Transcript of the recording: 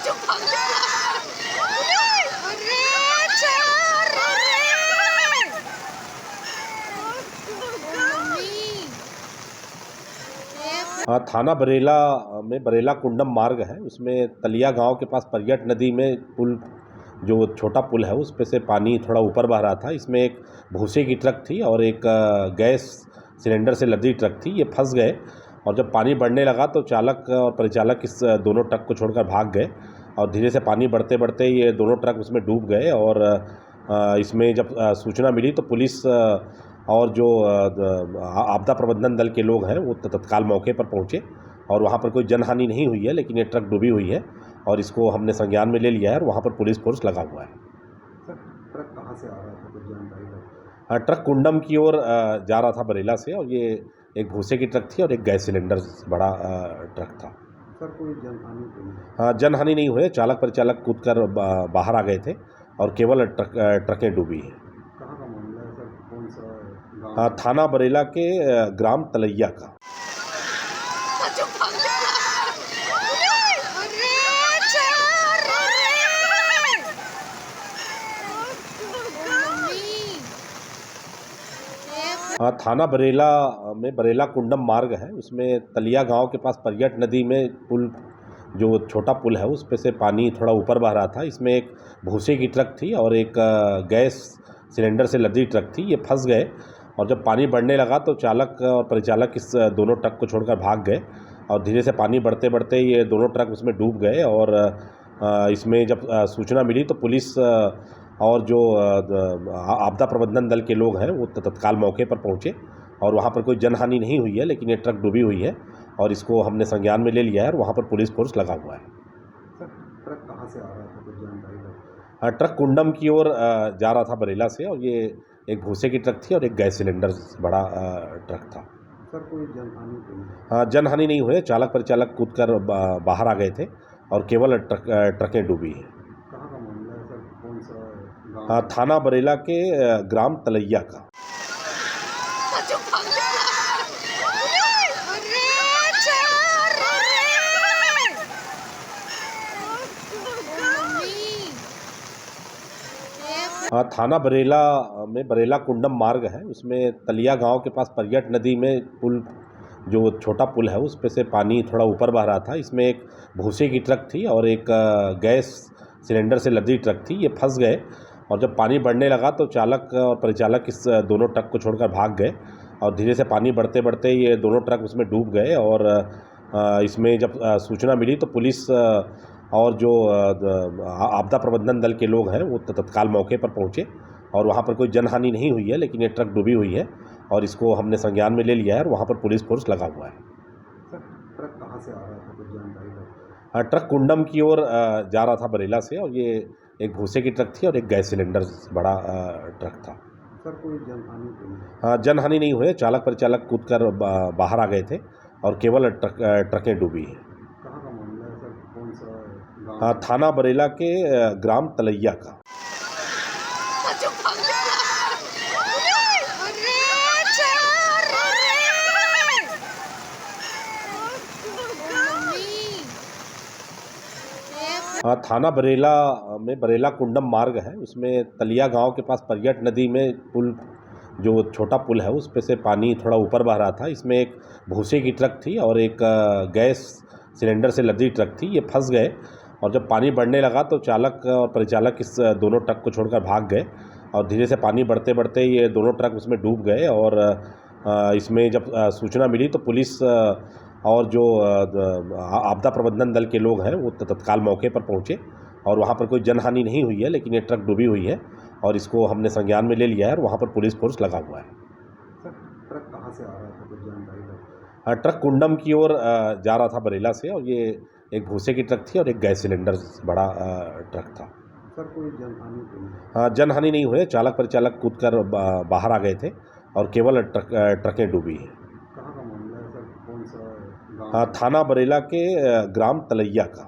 हाँ, थाना बरेला में बरेला कुंडम मार्ग है, उसमें तलिया गांव के पास परियट नदी में पुल, जो छोटा पुल है उस पे से पानी थोड़ा ऊपर बह रहा था। इसमें एक भूसे की ट्रक थी और एक गैस सिलेंडर से लदी ट्रक थी। ये फंस गए और जब पानी बढ़ने लगा तो चालक और परिचालक इस दोनों ट्रक को छोड़कर भाग गए और धीरे से पानी बढ़ते बढ़ते ये दोनों ट्रक उसमें डूब गए। और इसमें जब सूचना मिली तो पुलिस और जो आपदा प्रबंधन दल के लोग हैं वो तत्काल मौके पर पहुंचे और वहां पर कोई जनहानि नहीं हुई है, लेकिन ये ट्रक डूबी हुई है और इसको हमने संज्ञान में ले लिया है और वहां पर पुलिस फोर्स लगा हुआ है। सर, ट्रक कहाँ से आ रहा था, कुछ जानकारी है? ट्रक कुंडम की ओर जा रहा था बरेला से और ये एक भूसे की ट्रक थी और एक गैस सिलेंडर बड़ा ट्रक था। सर, कोई जनहानि तो नहीं? हाँ, जनहानि नहीं हुई। चालक परिचालक कूदकर बाहर आ गए थे और केवल ट्रकें डूबी हैं। कहाँ का मामला है सर, कौन सा गाँव? हाँ, थाना बरेला के ग्राम तलैया का। हाँ, थाना बरेला में बरेला कुंडम मार्ग है, उसमें तलिया गांव के पास परियट नदी में पुल, जो छोटा पुल है उस पे से पानी थोड़ा ऊपर बह रहा था। इसमें एक भूसे की ट्रक थी और एक गैस सिलेंडर से लदी ट्रक थी। ये फंस गए और जब पानी बढ़ने लगा तो चालक और परिचालक इस दोनों ट्रक को छोड़कर भाग गए और धीरे से पानी बढ़ते बढ़ते ये दोनों ट्रक उसमें डूब गए। और इसमें जब सूचना मिली तो पुलिस और जो आपदा प्रबंधन दल के लोग हैं वो तत्काल मौके पर पहुंचे और वहां पर कोई जनहानि नहीं हुई है, लेकिन ये ट्रक डूबी हुई है और इसको हमने संज्ञान में ले लिया है और वहां पर पुलिस फोर्स लगा हुआ है। सर, ट्रक कहाँ से आ रहा था, कुछ जानकारी है? ट्रक कुंडम की ओर जा रहा था बरेला से और ये एक भूसे की ट्रक थी और एक गैस सिलेंडर बड़ा ट्रक था। सर, कोई जनहानि तो नहीं? हाँ, जनहानि नहीं हुई। चालक परिचालक कूदकर बाहर आ गए थे और केवल ट्रकें डूबी हैं। कहाँ का मामला है सर, कौन सा गाँव? हाँ, थाना बरेला के ग्राम तलैया का। हाँ, थाना बरेला में बरेला कुंडम मार्ग है, उसमें तलिया गांव के पास परियट नदी में पुल, जो छोटा पुल है उस पे से पानी थोड़ा ऊपर बह रहा था। इसमें एक भूसे की ट्रक थी और एक गैस सिलेंडर से लदी ट्रक थी। ये फंस गए और जब पानी बढ़ने लगा तो चालक और परिचालक इस दोनों ट्रक को छोड़कर भाग गए और धीरे से पानी बढ़ते बढ़ते ये दोनों ट्रक उसमें डूब गए। और इसमें जब सूचना मिली तो पुलिस और जो आपदा प्रबंधन दल के लोग हैं वो तत्काल मौके पर पहुंचे और वहां पर कोई जनहानि नहीं हुई है, लेकिन ये ट्रक डूबी हुई है और इसको हमने संज्ञान में ले लिया है और वहां पर पुलिस फोर्स लगा हुआ है। सर, ट्रक कहाँ से आ रहा था, कुछ जानकारी है? ट्रक कुंडम की ओर जा रहा था बरेला से और ये एक भूसे की ट्रक थी और एक गैस सिलेंडर बड़ा ट्रक था। सर, कोई जनहानि तो नहीं? हाँ, जनहानि नहीं हुई। चालक परिचालक कूदकर बाहर आ गए थे और केवल ट्रकें डूबी हैं। कहाँ का मामला है सर, कौन सा गाँव? हाँ, थाना बरेला के ग्राम तलैया का। हाँ, थाना बरेला में बरेला कुंडम मार्ग है, उसमें तलिया गांव के पास परियट नदी में पुल, जो छोटा पुल है उस पे से पानी थोड़ा ऊपर बह रहा था। इसमें एक भूसे की ट्रक थी और एक गैस सिलेंडर से लदी ट्रक थी। ये फंस गए और जब पानी बढ़ने लगा तो चालक और परिचालक इस दोनों ट्रक को छोड़कर भाग गए और धीरे से पानी बढ़ते बढ़ते ये दोनों ट्रक उसमें डूब गए। और इसमें जब सूचना मिली तो पुलिस और जो आपदा प्रबंधन दल के लोग हैं वो तत्काल मौके पर पहुंचे और वहां पर कोई जनहानि नहीं हुई है, लेकिन ये ट्रक डूबी हुई है और इसको हमने संज्ञान में ले लिया है और वहां पर पुलिस फोर्स लगा हुआ है। सर, ट्रक कहाँ से आ रहा था, कुछ जानकारी है? ट्रक कुंडम की ओर जा रहा था बरेला से और ये एक भूसे की ट्रक थी और एक गैस सिलेंडर बड़ा ट्रक था। सर, कोई जनहानि तो नहीं? हाँ, जनहानि नहीं हुई। चालक परिचालक कूदकर बाहर आ गए थे और केवल ट्रकें डूबी हैं। कहाँ का मामला है सर, कौन सा गाँव? हाँ, थाना बरेला के ग्राम तलैया का।